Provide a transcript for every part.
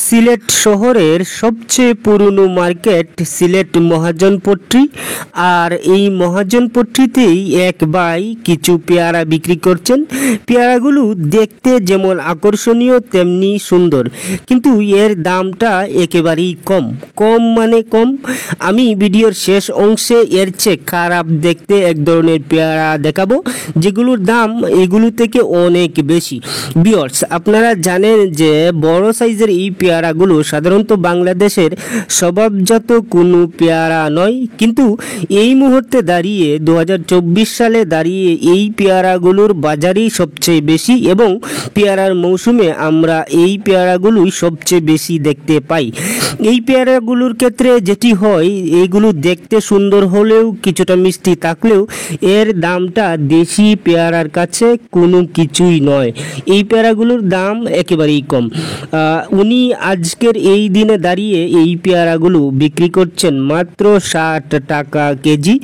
সিলেট শহরের সবচেয়ে পুরনো মার্কেট সিলেট মহাজনপট্টি। আর এই মহাজনপট্টিতেই এক ভাই কিছু পেয়ারা বিক্রি করছেন। পেয়ারাগুলো দেখতে যেমন আকর্ষণীয় তেমনি সুন্দর, কিন্তু এর দামটা একেবারেই কম। কম মানে কম। আমি ভিডিওর শেষ অংশে এর চেয়ে খারাপ দেখতে এক ধরনের পেয়ারা দেখাবো, যেগুলোর দাম এগুলো থেকে অনেক বেশি। ভিউয়ার্স, আপনারা জানেন যে বড় সাইজের এই পেয়ারাগুলো সাধারণত বাংলাদেশের স্বভাবজাত কোনো পেয়ারা নয়, কিন্তু এই মুহূর্তে দাঁড়িয়ে 2024 সালে দাঁড়িয়ে এই পেয়ারাগুলোর বাজারই সবচেয়ে বেশি, এবং পেয়ারার মৌসুমে আমরা এই পেয়ারাগুলোই সবচেয়ে বেশি দেখতে পাই। এই পেয়ারাগুলোর ক্ষেত্রে যেটি হয়, এইগুলো দেখতে সুন্দর হলেও কিছুটা মিষ্টি থাকলেও এর দামটা দেশি পেয়ারার কাছে কোনো কিছুই নয়। এই পেয়ারাগুলোর দাম একেবারেই কম। উনি আজকের এই দিনে দাঁড়িয়ে এই পেয়ারাগুলো বিক্রি করছেন মাত্র 60 টাকা কেজি।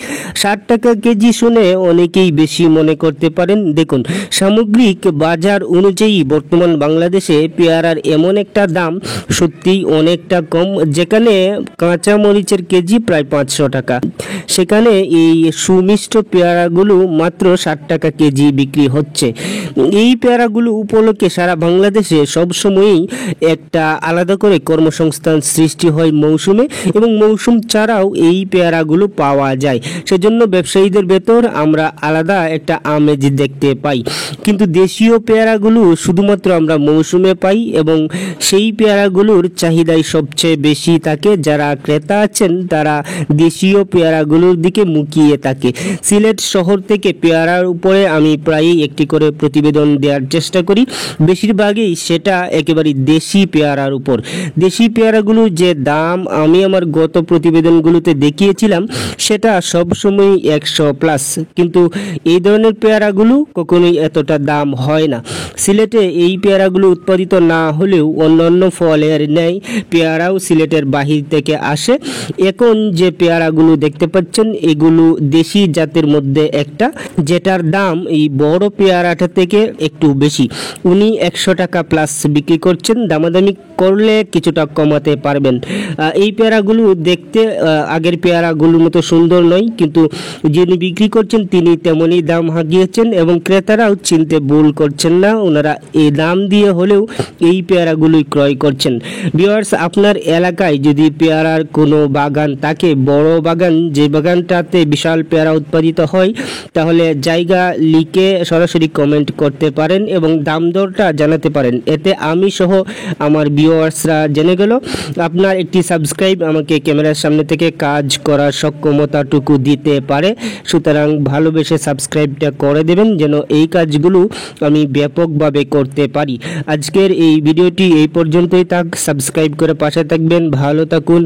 60 টাকা কেজি শুনে অনেকেই বেশি মনে করতে পারেন। দেখুন, সামগ্রিক বাজার অনুযায়ী বর্তমান বাংলাদেশে পেয়ারার এমন একটা দাম সত্যিই অনেকটা কম। যেখানে কাঁচা মরিচের কেজি প্রায় 500 টাকা, সেখানে এই সুমিষ্ট পেয়ারাগুলো মাত্র 60 টাকা কেজি বিক্রি হচ্ছে। এই পেয়ারাগুলো উপলক্ষে সারা বাংলাদেশে সবসময়ই একটা আলাদা করে কর্মসংস্থান সৃষ্টি হয় মৌসুমে, এবং মৌসুম ছাড়াও এই পেয়ারাগুলো পাওয়া যায়। সেজন্য ব্যবসায়ীদের ভেতর আমরা আলাদা একটা আমেজ দেখতে পাই। কিন্তু দেশীয় পেয়ারাগুলো শুধুমাত্র আমরা মৌসুমে পাই, এবং সেই পেয়ারাগুলোর চাহিদাই সবচেয়ে বেশি থাকে। যারা ক্রেতা আছেন তারা দেশীয় পেয়ারাগুলোর দিকে মুখিয়ে থাকে। সিলেট শহর থেকে পেয়ারার উপরে আমি প্রায়ই একটি করে প্রতিবেদন দেওয়ার চেষ্টা করি, বেশিরভাগই সেটা একেবারে দেশি পেয়ারার উপর। দেশি পেয়ারাগুলোর যে দাম আমি আমার গত প্রতিবেদনগুলোতে দেখিয়েছিলাম, সেটা সবসময় 100+, কিন্তু এই ধরনের পেয়ারাগুলো কখনোই এতটা দাম হয় না। সিলেটে এই পেয়ারাগুলো উৎপাদিত না হলেও অন্যান্য ফলের ন্যায় পেয়ারাও সিলেটের বাহির থেকে আসে। এখন যে পেয়ারাগুলো দেখতে পাচ্ছেন এগুলো দেশি জাতের মধ্যে একটা, যেটার দাম এই বড় পেয়ারাটা থেকে একটু বেশি। উনি 100 টাকা প্লাস বিক্রি করছেন, দামাদামি করলে কিছুটা কমাতে পারবেন। এই পেয়ারাগুলো দেখতে আগের পেয়ারাগুলোর মতো সুন্দর নয়, কিন্তু যিনি বিক্রি করছেন তিনি তেমনই দাম হাঁকিয়েছেন, এবং ক্রেতারাও চিনতে ভুল করছেন না। ওনারা এই দাম দিয়ে হলেও এই পেয়ারাগুলোই ক্রয় করছেন। ভিউয়ার্স, আপনার এলাকায় যদি পেয়ারার কোনো বাগান থাকে, বড় বাগান, যে বাগানটাতে বিশাল পেয়ারা উৎপাদিত হয়, তাহলে জায়গা লিখে সরাসরি কমেন্ট করতে পারেন এবং দাম দরটা জানাতে পারেন। এতে আমি সহ আমার ভিউয়ার্সরা জেনে গেল। আপনার একটি সাবস্ক্রাইব আমাকে ক্যামেরার সামনে থেকে কাজ করার সক্ষমতাটুকু দিতে পারে, সুতরাং ভালোবেসে সাবস্ক্রাইবটা করে দেবেন যেন এই কাজগুলো আমি ব্যাপকভাবে করতে পারি। আজকের এই ভিডিওটি এই পর্যন্তই থাক। সাবস্ক্রাইব করে পাশে থাকবেন। ভালো থাকুন।